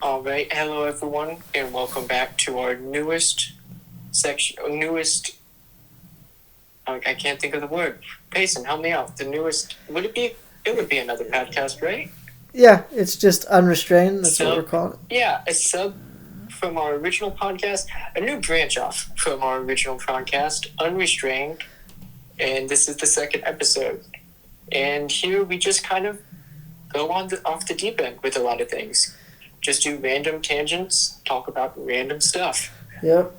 All right, hello everyone, and welcome back to our newest section. I can't think of the word. Payson, help me out. The newest. Would it be? It would be another podcast, right? Yeah, it's just Unrestrained. That's what we're calling it. Yeah, a sub from our original podcast, a new branch off from our original podcast, Unrestrained, and this is the second episode. And here we just kind of go off the deep end with a lot of things. Just do random tangents, talk about random stuff. Yep.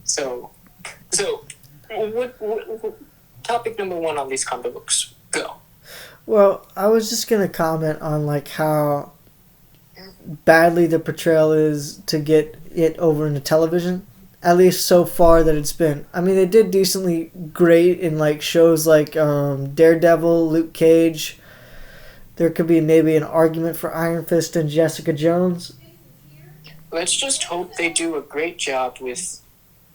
So, what topic number one on these comic books? Go. Well, I was just gonna comment on how badly the portrayal is to get it over into television. At least so far that it's been. I mean, they did decently great in shows like Daredevil, Luke Cage. There could be maybe an argument for Iron Fist and Jessica Jones. Let's just hope they do a great job with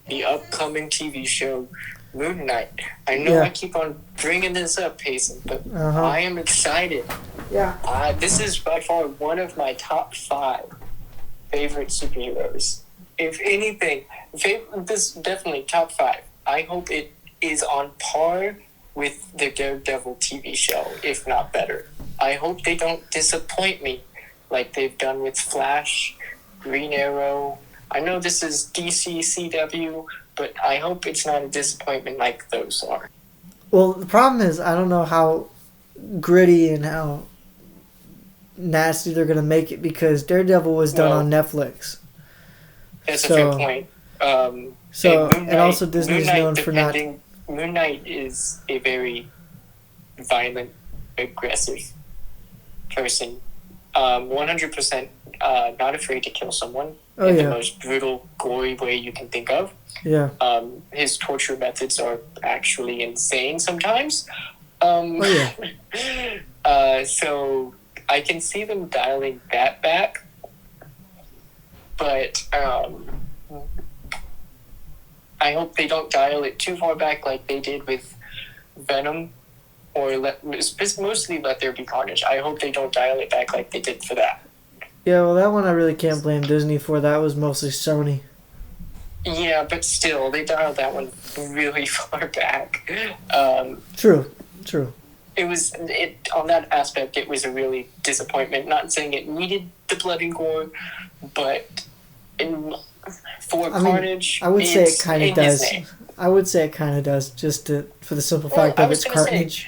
the upcoming TV show Moon Knight. I know I keep on bringing this up, Payson, but I am excited. Yeah. This is by far one of my top 5 favorite superheroes. If anything, this is definitely top 5. I hope it is on par with the Daredevil TV show, if not better. I hope they don't disappoint me like they've done with Flash, Green Arrow. I know this is DC CW, but I hope it's not a disappointment like those are. Well, the problem is I don't know how gritty and how nasty they're going to make it because Daredevil was done on Netflix. That's a fair point. And also Disney's known for not... Moon Knight is a very violent, aggressive person. 100% not afraid to kill someone in the most brutal, gory way you can think of. Yeah. His torture methods are actually insane sometimes. So I can see them dialing that back. But I hope they don't dial it too far back like they did with Venom, or mostly Let There Be Carnage. I hope they don't dial it back like they did for that. Yeah, well, that one I really can't blame Disney for. That was mostly Sony. Yeah, but still, they dialed that one really far back. True. On that aspect, it was a really disappointment. Not saying it needed the blood and gore, but Carnage, I would say it kind of does. I would say it kind of does, just for the simple fact of it's Carnage.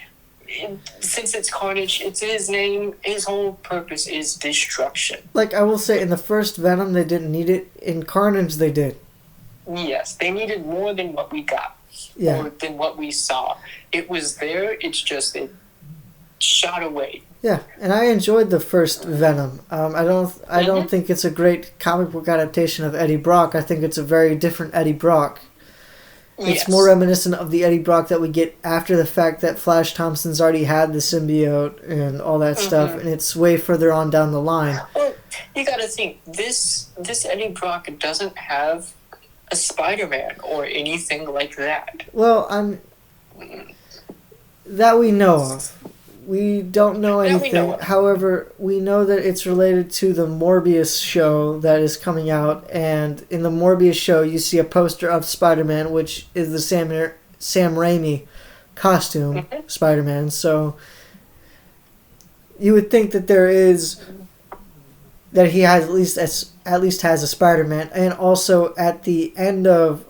Since it's Carnage, it's his name. His whole purpose is destruction. I will say, in the first Venom, they didn't need it. In Carnage, they did. Yes, they needed more than what we got. Yeah. Or than what we saw. It was there. It's just it shot away. Yeah, and I enjoyed the first Venom. I don't think it's a great comic book adaptation of Eddie Brock. I think it's a very different Eddie Brock. It's more reminiscent of the Eddie Brock that we get after the fact that Flash Thompson's already had the symbiote and all that stuff, and it's way further on down the line. Well, you gotta think, this Eddie Brock doesn't have a Spider-Man or anything like that. Well, that we know of. We don't know anything. However, we know that it's related to the Morbius show that is coming out, and in the Morbius show, you see a poster of Spider-Man, which is the Sam Raimi costume Spider-Man. So you would think that that he has at least has a Spider-Man, and also at the end of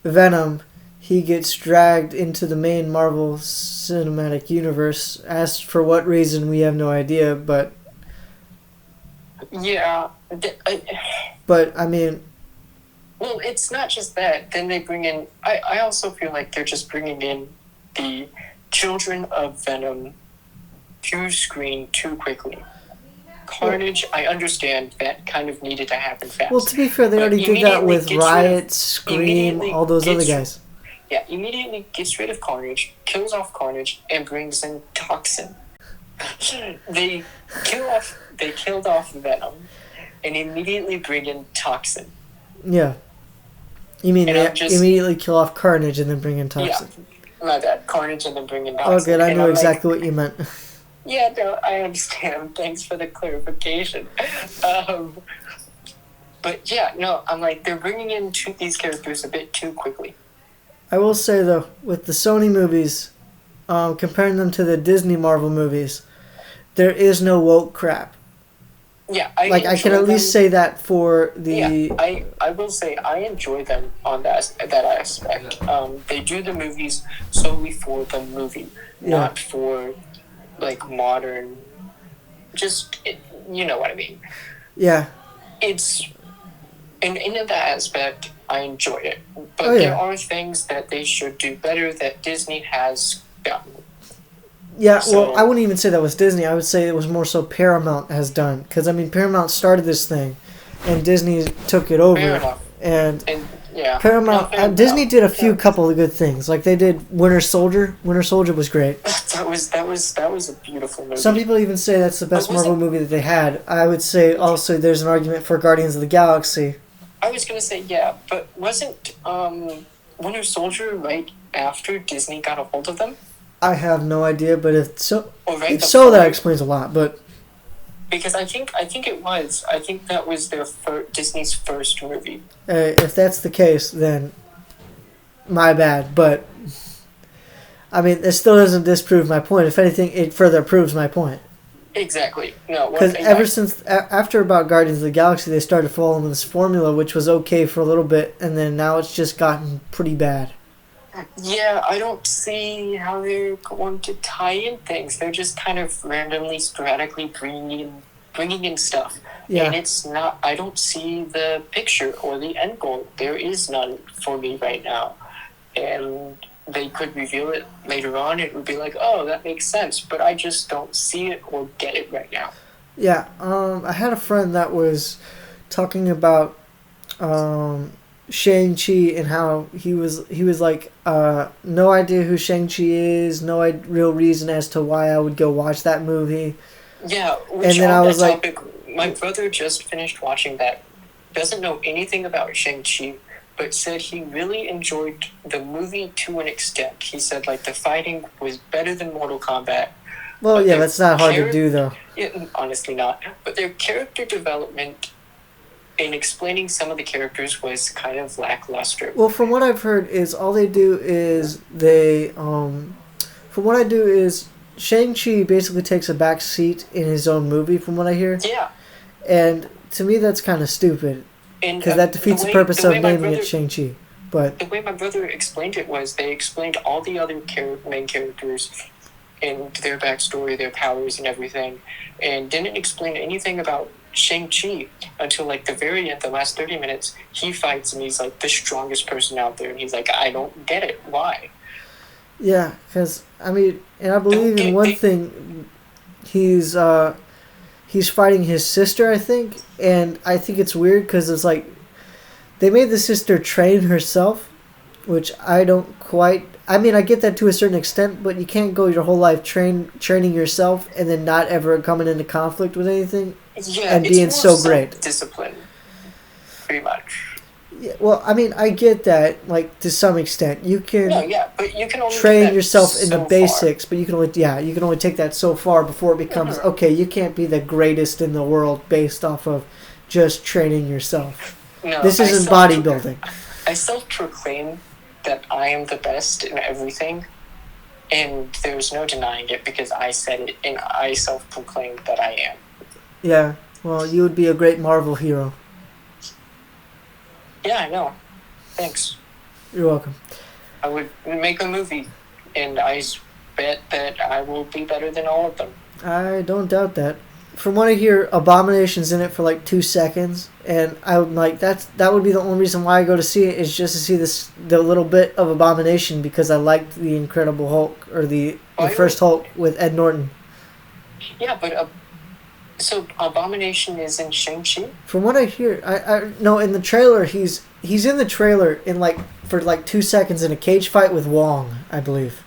Venom, he gets dragged into the main Marvel Cinematic Universe. As for what reason, we have no idea, but... Yeah. But, I mean... Well, it's not just that. Then they bring in... I also feel like they're just bringing in the children of Venom to screen too quickly. Carnage, I understand that kind of needed to happen fast. Well, to be fair, they already did that with Riot, Scream, all those other guys. Yeah, immediately gets rid of Carnage, kills off Carnage, and brings in Toxin. They killed off Venom, and immediately bring in Toxin. Yeah. You mean immediately kill off Carnage and then bring in Toxin? Yeah, my bad. Carnage and then bring in Toxin. Oh, good. I knew exactly what you meant. Yeah, no, I understand. Thanks for the clarification. Um, but yeah, no, I'm like, they're bringing in these characters a bit too quickly. I will say though, with the Sony movies, comparing them to the Disney Marvel movies, there is no woke crap. Yeah, I Like I can enjoy at least them. say that for Yeah, the I will say I enjoy them on that aspect. They do the movies solely for the movie, yeah not for like modern. Just you know what I mean. yeah It's in that aspect, I enjoy it. oh But there yeah are things that they should do better that Disney has gotten. yeah. Well, I So wouldn't even say that was Disney. I would say it was more so Paramount has done because I mean Paramount started this thing, and Disney took it fair over, enough. and And yeah, no, Paramount fair Disney enough. did a few No, couple of good things. Like they did Winter Soldier. Winter Soldier was great. that was a beautiful Some movie. people even say that's the I best Marvel wasn't. movie that they had. I would say also there's an argument for Guardians of the Galaxy. I was gonna say yeah, but wasn't Winter Soldier right after Disney got a hold of them, I have no idea, but or right if so, that before? explains a lot. But Because I think it was. I think that was Disney's first movie. if that's the case, then my bad. But I mean, it still doesn't disprove my point. If anything, it further proves my point. Exactly. No, one Because thing ever since after about Guardians of the Galaxy, they started following this formula, which was okay for a little bit, and then now it's just gotten pretty bad. yeah, I don't see how they're going to tie in things. They're just kind of randomly, sporadically bringing in stuff, and Yeah, it's not. I don't see the picture or the end goal. There is none for me right now, and they could reveal it later on. It would be like, oh, that makes sense, but I just don't see it or get it right now. yeah. I had a friend that was talking about um, Shang Chi and how he was like no idea who Shang Chi is, no real reason as to why I would go watch that movie. Yeah, And which then I on that was like, topic, my brother just finished watching that. Doesn't know anything about Shang-Chi, but said he really enjoyed the movie to an extent. He said like the fighting was better than Mortal Kombat, well, but yeah, their that's not hard to do character, though. yeah, honestly not. But their character development in explaining some of the characters was kind of lackluster. Well, from what I've heard, is all they do is they from what I do is Shang Chi basically takes a back seat in his own movie. From what I hear, Yeah, and to me that's kind of stupid and because that defeats the purpose the of way my naming it brother Shang Chi. But the way my brother explained it was they explained all the other main characters and their backstory, their powers, and everything, and didn't explain anything about Shang-Chi until like the very end, the last 30 minutes. He fights and he's like the strongest person out there, and he's like, I don't get it. Why? yeah, because I mean, and I Don't believe in get one they, thing. He's he's fighting his sister, I think, and I think it's weird because it's like they made the sister train herself, which I don't quite. I mean, I get that to a certain extent, but you can't go your whole life training yourself and then not ever coming into conflict with anything yeah, and it's being more so great. self-discipline, pretty much. Yeah, well, I mean, I get that, like to some extent. You No, can yeah, but you can only do train that yourself in the so far. basics, but you can only take that so far before it becomes Mhm. okay. You can't be the greatest in the world based off of just training yourself. No, This isn't bodybuilding. I self-proclaim that I am the best in everything, and there's no denying it because I said it and I self-proclaimed that I am. Yeah, well, you would be a great Marvel hero. Yeah, I know. Thanks. You're welcome. I would make a movie, and I bet that I will be better than all of them. I don't doubt that. From what I hear, Abomination's in it for like 2 seconds, and I would like that would be the only reason why I go to see it is just to see the little bit of Abomination because I liked the Incredible Hulk or the first Hulk with Ed Norton. Yeah, but so Abomination is in Shang-Chi? From what I hear, I no in the trailer he's in the trailer in like for like 2 seconds in a cage fight with Wong, I believe.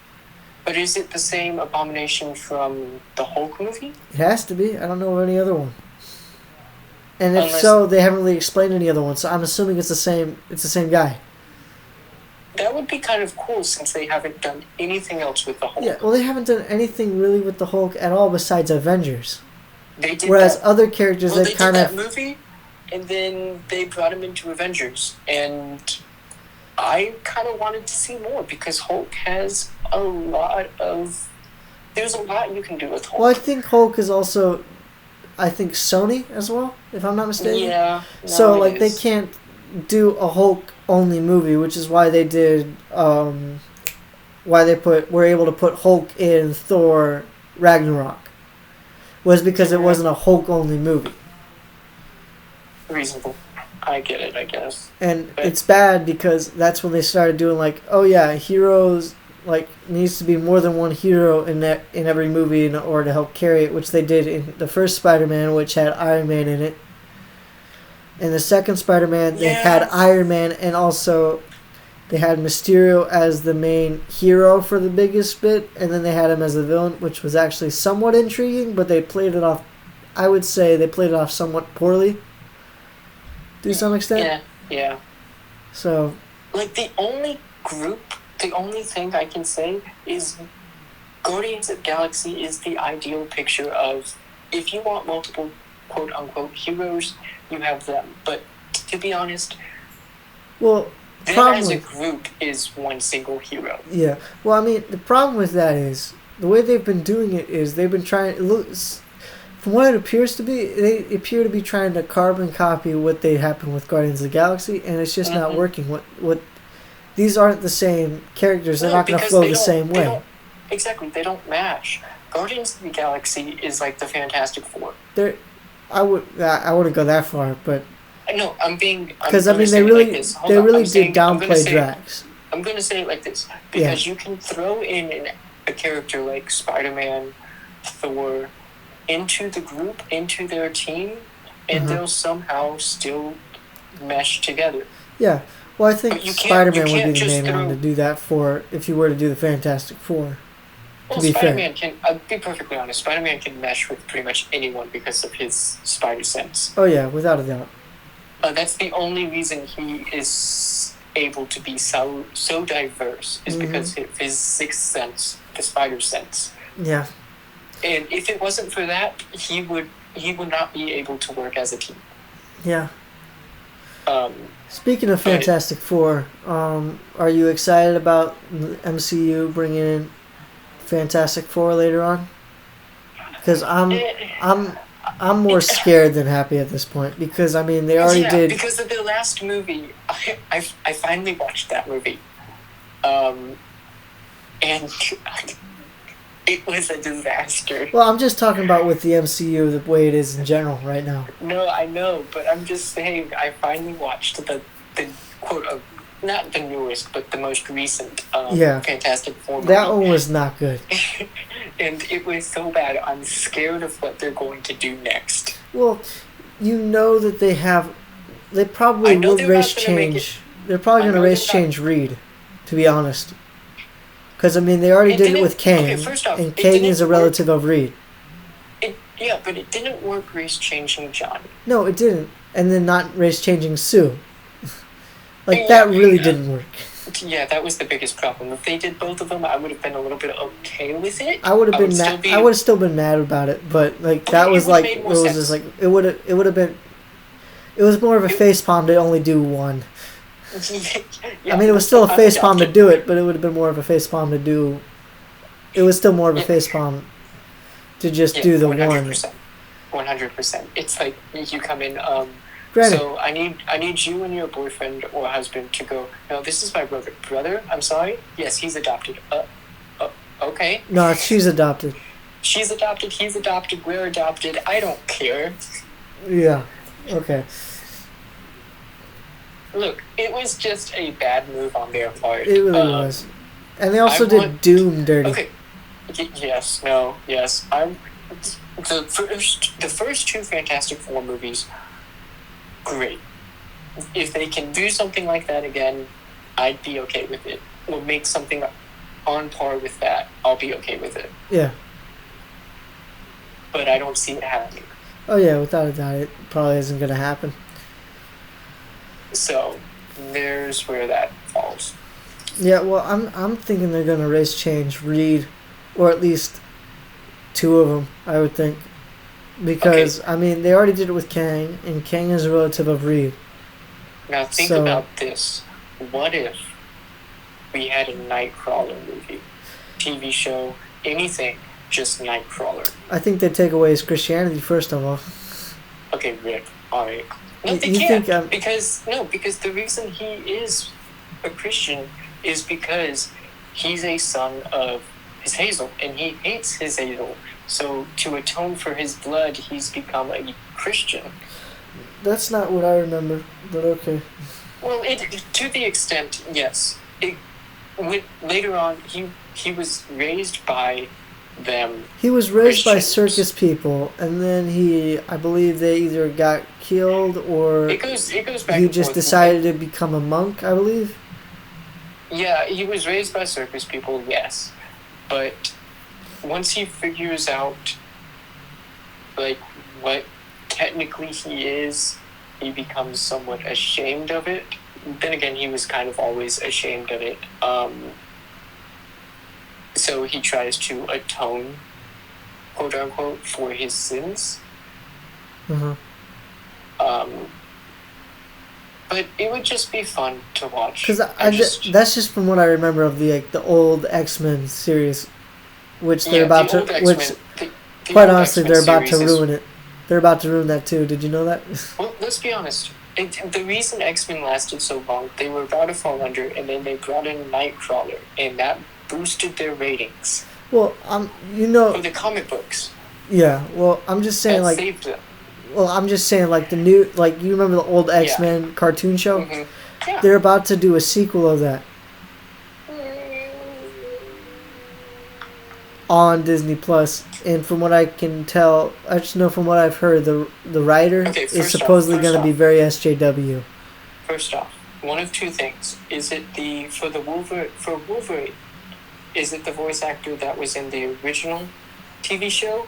But is it the same Abomination from the Hulk movie? It has to be. I don't know of any other one. And if Unless, so, they haven't really explained any other one, so I'm assuming it's the same. It's the same guy. That would be kind of cool since they haven't done anything else with the Hulk. Yeah, well, they haven't done anything really with the Hulk at all besides Avengers. They did Whereas that, other characters, well, they they kind did of... that movie, and then they brought him into Avengers, and I kind of wanted to see more because Hulk has a lot of... There's a lot you can do with Hulk. Well, I think Hulk is also... I think Sony as well, if I'm not mistaken. Yeah. No, So, like, they is. can't do a Hulk-only movie, which is why they did... why they were able to put Hulk in Thor Ragnarok. Was because it wasn't a Hulk-only movie. Reasonable. I get it, I guess. And it's bad because that's when they started doing, like, oh yeah, heroes... like needs to be more than one hero in every movie in order to help carry it, which they did in the first Spider-Man, which had Iron Man in it. In the second Spider-Man, they had Iron Man, and also they had Mysterio as the main hero for the biggest bit, and then they had him as the villain, which was actually somewhat intriguing, but they played it off, I would say they played it off somewhat poorly to some extent. Yeah. So, like, the only thing I can say is Guardians of the Galaxy is the ideal picture of, if you want multiple quote-unquote heroes, you have them. But to be honest, well, them as a group is one single hero. Yeah. Well, I mean, the problem with that is, the way they've been doing it is they've been trying... From what it appears to be, they appear to be trying to carbon copy what they happened with Guardians of the Galaxy, and it's just not working. What these aren't the same characters. They're not going to flow the same way. Exactly, they don't match. Guardians of the Galaxy is like the Fantastic Four. I wouldn't go that far, but no, because I mean they really did downplay Drax. I'm going to say it like this because you can throw in a character like Spider-Man, Thor, into the group, into their team, and they'll somehow still mesh together. Yeah. Well, I think Spider-Man would be the main one to do that for if you were to do the Fantastic Four. Well, Spider-Man can, I'll be perfectly honest, Spider-Man can mesh with pretty much anyone because of his spider sense. Oh yeah, without a doubt. That's the only reason he is able to be so diverse, is because of his sixth sense, the spider sense. Yeah. And if it wasn't for that, he would not be able to work as a team. Yeah. Speaking of Fantastic Four, are you excited about the MCU bringing in Fantastic Four later on? Because I'm more scared than happy at this point because I mean they already did. Because of their last movie, I finally watched that movie, and it was a disaster. Well, I'm just talking about with the MCU the way it is in general right now. No, I know, but I'm just saying I finally watched the quote, not the newest, but the most recent Fantastic Four movie. That one was not good. And it was so bad. I'm scared of what they're going to do next. Well, you know that they probably will race change. They're probably going to race change Reed, to be honest. Because, I mean, they already did it with Kang, and Kang is a relative of Reed. Yeah, but it didn't work race changing Johnny. No, it didn't. And then not race changing Sue. That really didn't work. Yeah, that was the biggest problem. If they did both of them, I would have been a little bit okay with it. I would have been mad. I would have still been mad about it, but that was it was just it would have been. It was more of a facepalm to only do one. Yeah, I mean, it was still a facepalm to do it, but it would have been more of a facepalm to do. It was still more of a facepalm to just do the 100%. 100%. It's like you come in. Granted. So I need you and your boyfriend or husband to go. No, this is my brother. Brother, I'm sorry. Yes, he's adopted. Okay. No, she's adopted. She's adopted. He's adopted. We're adopted. I don't care. Yeah. Okay. Look, it was just a bad move on their part. It really was. And they also did Doom dirty. Okay. Yes. No. Yes. The first two Fantastic Four movies. Great. If they can do something like that again, I'd be okay with it. Or make something on par with that, I'll be okay with it. Yeah. But I don't see it happening. Oh yeah, without a doubt, it probably isn't going to happen. So, there's where that falls. Yeah, well, I'm thinking they're gonna race change Reed, or at least two of them. I would think, Okay, because I mean they already did it with Kang, and Kang is a relative of Reed. now think So about this. What if we had a Nightcrawler movie, TV show, anything, just Nightcrawler? I think they take away his Christianity first of all. Okay, Rick. All right. No, You, they you can't think I'm? because the reason he is a Christian is because he's a son of his Hazel, and he hates his Hazel. So to atone for his blood, he's become a Christian. That's not what I remember, but okay. Well, to the extent, yes. Later on, he was raised by them. He was raised by Christians. circus people, and then I believe they either got killed or It goes back he and just forth. decided to become a monk, I believe. Yeah, he was raised by circus people, yes. But once he figures out, like, what technically he is, he becomes somewhat ashamed of it. Then again, he was kind of always ashamed of it. So he tries to atone, quote unquote, for his sins. Uh-huh. But it would just be fun to watch. Because that's just from what I remember of the old X-Men series, which they're about to, quite honestly, they're about to ruin it. They're about to ruin that too. Did you know that? Well, let's be honest. The reason X-Men lasted so long, they were about to fall under, and then they brought in Nightcrawler, and that boosted their ratings. Well, For the comic books. Yeah. Well, I'm just saying, that saved them. Well, I'm just saying, the new, you remember the old X-Men cartoon show? Mm-hmm. Yeah. They're about to do a sequel of that on Disney Plus, and from what I can tell, I just know from what I've heard, the writer is supposedly going to be very SJW. First off, one of two things: is it for Wolverine? Is it the voice actor that was in the original TV show,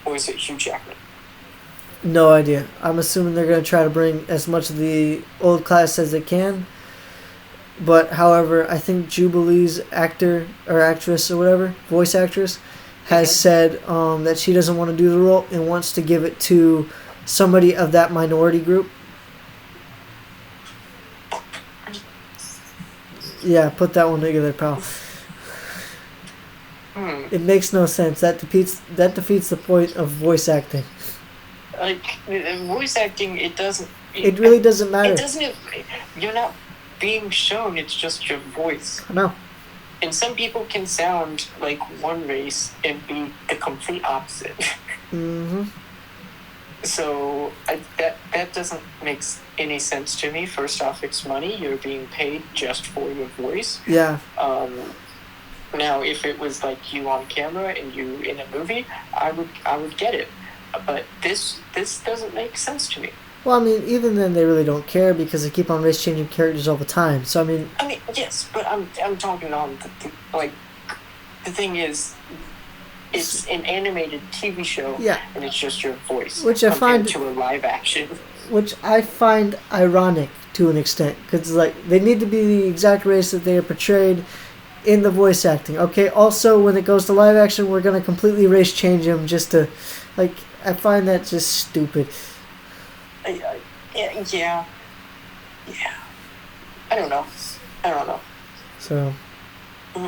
or is it Hugh Jackman? No idea. I'm assuming they're going to try to bring as much of the old class as they can. But, however, I think Jubilee's actor or actress or whatever, voice actress, has said that she doesn't want to do the role and wants to give it to somebody of that minority group. Yeah, put that one together, pal. It makes no sense. That defeats the point of voice acting. Voice acting, it doesn't... It really doesn't matter. It doesn't... You're not being shown, it's just your voice. I know. And some people can sound like one race and be the complete opposite. Mm-hmm. So that doesn't make any sense to me. First off, it's money. You're being paid just for your voice. Yeah. Now, if it was like you on camera and you in a movie, I would get it. But this doesn't make sense to me. Well, I mean, even then they really don't care because they keep on race changing characters all the time. So I mean, yes, but I'm talking on the thing is, it's an animated TV show, and it's just your voice, which I find to a live action. Which I find ironic to an extent because they need to be the exact race that they are portrayed in the voice acting. Okay. Also, when it goes to live action, we're gonna completely race change them just to, I find that just stupid. Yeah. I don't know. So. I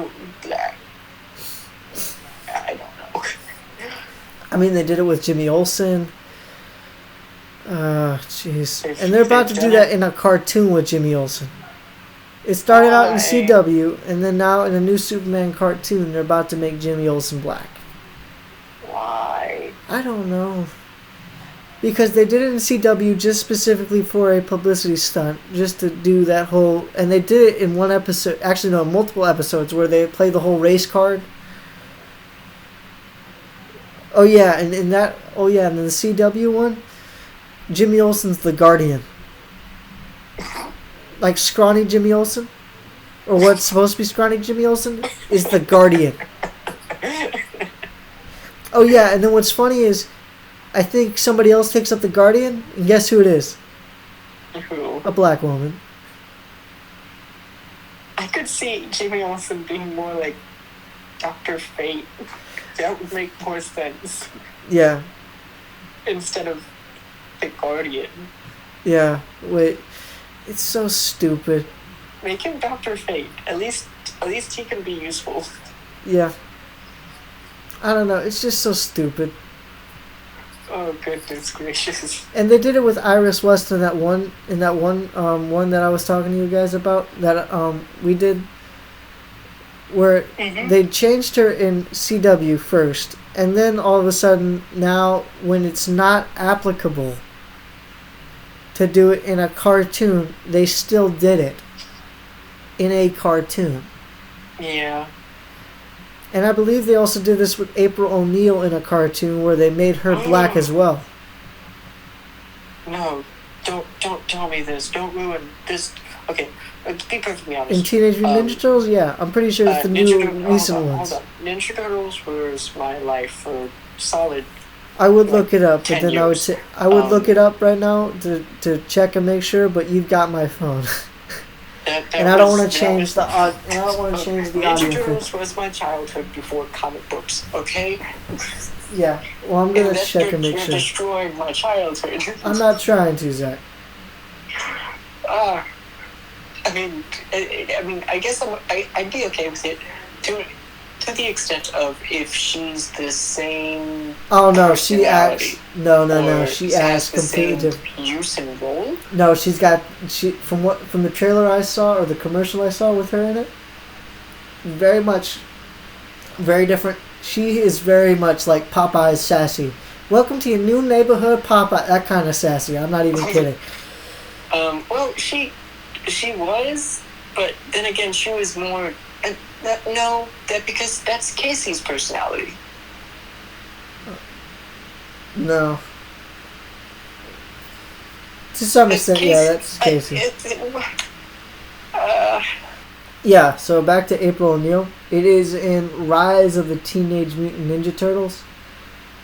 don't know. I mean, they did it with Jimmy Olsen. Jeez. And they're about to do that in a cartoon with Jimmy Olsen. It started out in CW, and then now in a new Superman cartoon, they're about to make Jimmy Olsen black. Why? I don't know. Because they did it in CW just specifically for a publicity stunt, just to do that whole... And they did it in one episode, actually no, multiple episodes, where they play the whole race card. Oh yeah, and in the CW one, Jimmy Olsen's the Guardian. Like scrawny Jimmy Olsen, or what's supposed to be scrawny Jimmy Olsen, is the Guardian. Oh yeah, and then what's funny is, I think somebody else takes up the Guardian, and guess who it is? Who? A black woman. I could see Jimmy Olsen being more like Dr. Fate. That would make more sense. Yeah. Instead of the Guardian. Yeah. Wait. It's so stupid. Make him Dr. Fate. At least he can be useful. Yeah. I don't know. It's just so stupid. Oh goodness gracious! And they did it with Iris West in that one one that I was talking to you guys about that we did, where they changed her in CW first, and then all of a sudden now when it's not applicable to do it in a cartoon, they still did it in a cartoon. Yeah. And I believe they also did this with April O'Neil in a cartoon where they made her black as well. No, don't tell me this. Don't ruin this. Okay, be perfectly honest. In Teenage Mutant Ninja Turtles, yeah, I'm pretty sure it's the recent ones. Hold on. Ninja Turtles was my life for solid. I would look it up, but then years. I would say look it up right now to check and make sure. But you've got my phone. And I don't want to change the audio. Ninja Turtles was my childhood before comic books. Okay. Yeah. Well, I'm gonna check and make you're sure. Destroying my childhood. I'm not trying to, Zach. I mean, I guess I'd be okay with it to the extent of if she's the same. Oh no, she acts. No. She acts completely different. Use and role. No, she's got from the trailer I saw or the commercial I saw with her in it. Very different. She is very much like Popeye's sassy. Welcome to your new neighborhood, Popeye. That kind of sassy. I'm not even kidding. Well, she was, but then again, she was more. Because that's Casey's personality. No. To some extent, yeah, that's Casey. Yeah, so back to April O'Neil. It is in Rise of the Teenage Mutant Ninja Turtles.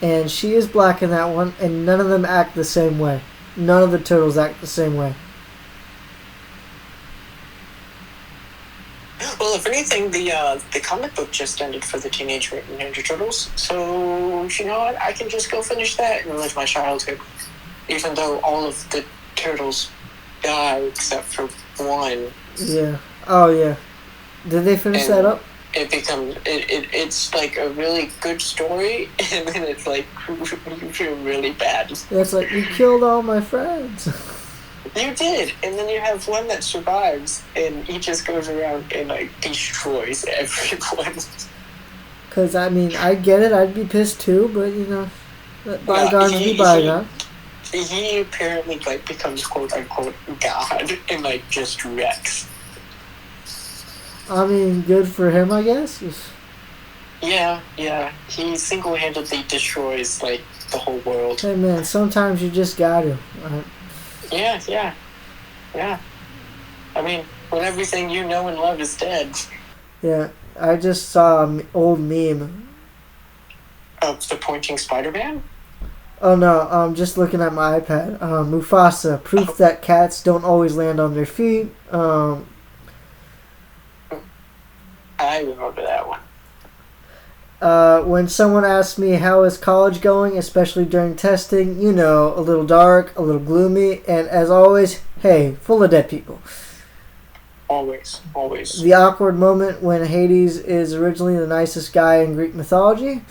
And she is black in that one, and none of them act the same way. None of the turtles act the same way. Well, if anything, the comic book just ended for the Teenage Mutant Ninja Turtles, so you know what? I can just go finish that and live my childhood. Even though all of the turtles die except for one. Yeah. Oh yeah. Did they finish that up? It's like a really good story, and then it's like you feel really bad. It's like you killed all my friends. You did, and then you have one that survives, and he just goes around and like destroys everyone. Because I mean, I get it. I'd be pissed too, but you know, let bygones be bygones. He apparently like becomes quote unquote God and like just wrecks. I mean, good for him, I guess. Yeah. He single-handedly destroys like the whole world. Hey man, sometimes you just gotta. Yeah. I mean, when everything you know and love is dead. Yeah, I just saw an old meme. Of the pointing Spider-Man? Oh no, I'm just looking at my iPad. Mufasa, proof that cats don't always land on their feet. I remember that one. When someone asks me how is college going, especially during testing, you know, a little dark, a little gloomy, and as always, hey, full of dead people. Always. The awkward moment when Hades is originally the nicest guy in Greek mythology.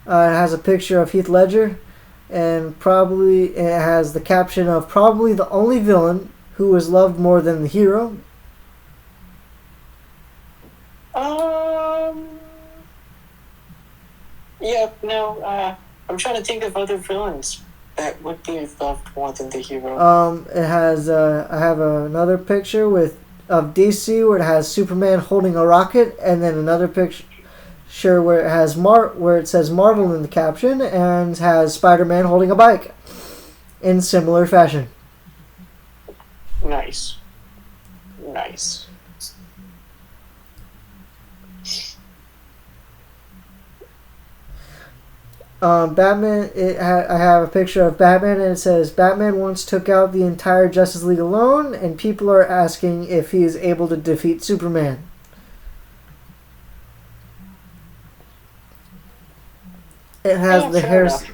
It has a picture of Heath Ledger, and it has the caption of probably the only villain who was loved more than the hero. Yeah, no, I'm trying to think of other villains that would be loved more than the hero. It has, I have another picture of DC where it has Superman holding a rocket, and then another picture where it has where it says Marvel in the caption, and has Spider-Man holding a bike in similar fashion. Nice. Batman. I have a picture of Batman, and it says Batman once took out the entire Justice League alone, and people are asking if he is able to defeat Superman. It has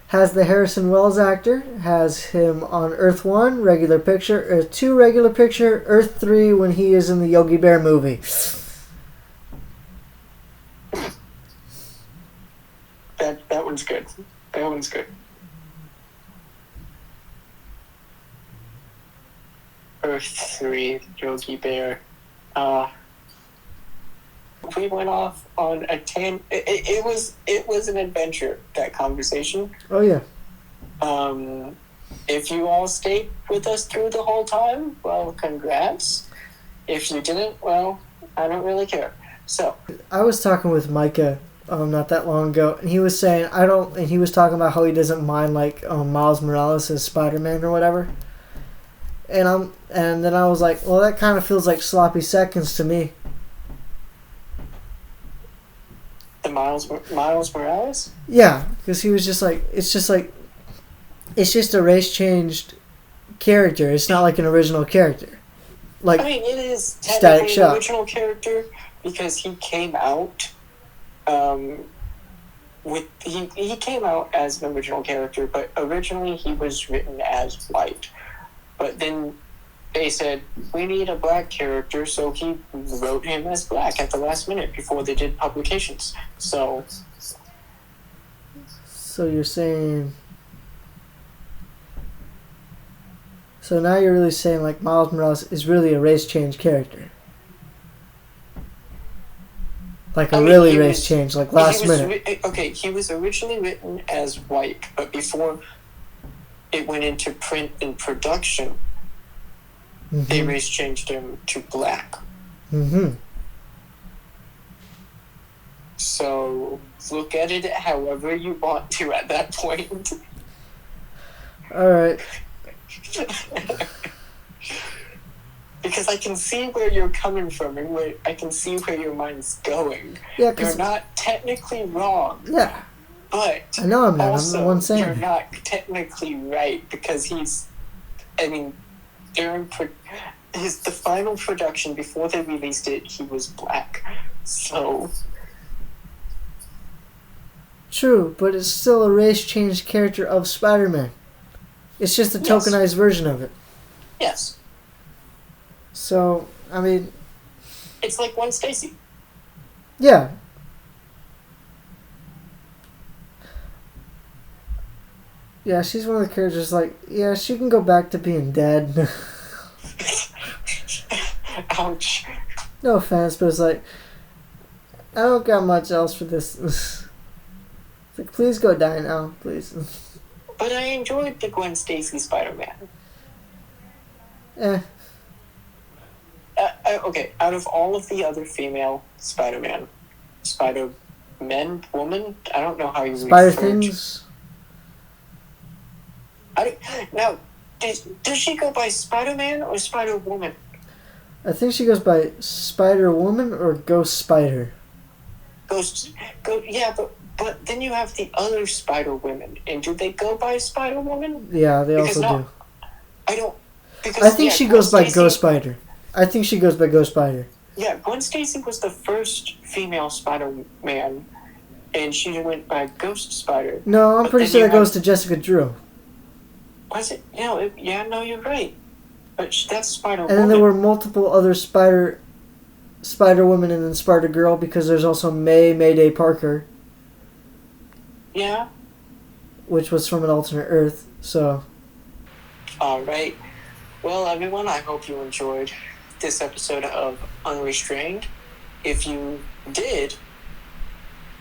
has the Harrison Wells actor, has him on Earth 1, regular picture, Earth 2, regular picture, Earth 3 when he is in the Yogi Bear movie. That one's good. That one's good. Earth 3, Yogi Bear. We went off on a it was an adventure, that conversation. Oh yeah. If you all stayed with us through the whole time, well, congrats. If you didn't, well, I don't really care. So I was talking with Micah not that long ago, and he was saying and he was talking about how he doesn't mind like Miles Morales as Spider-Man or whatever. And then I was like, well, that kind of feels like sloppy seconds to me. The Miles Morales? Yeah, because he was just like, it's just a race changed character. It's not like an original character. Like, I mean, it is technically an original character because he came out he came out as an original character, but originally he was written as white. But then they said, we need a black character, so he wrote him as black at the last minute before they did publications. So you're saying... So now you're really saying, like, Miles Morales is really a race change character. Like race change, like last minute. Okay, he was originally written as white, but before it went into print and production, they race changed him to black. Mm-hmm. So look at it however you want to at that point. All right. Because I can see where you're coming from and I can see where your mind's going. Yeah, you're not technically wrong. Yeah. But I know I'm not. also, I'm the one saying you're not technically right because during the final production before they released it, he was black. So true, but it's still a race changed character of Spider-Man. It's just a tokenized version of it. Yes. So, I mean... It's like Gwen Stacy. Yeah. Yeah, she's one of the characters like, yeah, she can go back to being dead. Ouch. No offense, but it's like, I don't got much else for this. It's like, please go die now, please. But I enjoyed the Gwen Stacy Spider-Man. Okay, out of all of the other female Spider-Man, woman, I don't know how you Spider Things. Now, does she go by Spider-Man or Spider-Woman? I think she goes by Spider-Woman or Ghost Spider. Yeah, but then you have the other Spider-Women, and do they go by Spider-Woman? Yeah, they also do. I don't. Because, I think she goes by Ghost Spider. I think she goes by Ghost Spider. Yeah, Gwen Stacy was the first female Spider-Man, and she went by Ghost Spider. No, I'm pretty sure that goes to Jessica Drew. Was it? No, you're right. But that's Spider-Woman. And then there were multiple other Spider-Woman and then Spider-Girl, because there's also Mayday Parker. Yeah. Which was from an alternate Earth, so... Alright. Well, everyone, I hope you enjoyed this episode of Unrestrained. If you did,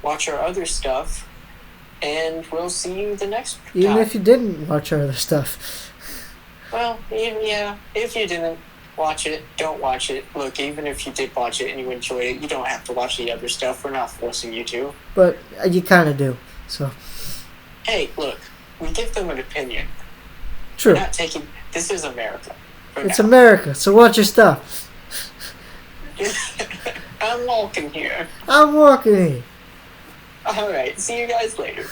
watch our other stuff, and we'll see you the next time. Even if you didn't watch our other stuff. Well, yeah, if you didn't watch it, don't watch it. Look, even if you did watch it and you enjoyed it, you don't have to watch the other stuff. We're not forcing you to. But you kind of do, so... Hey, look, we give them an opinion. True. We're not taking... This is America. It's America, so watch your stuff. I'm walking here. All right. See you guys later.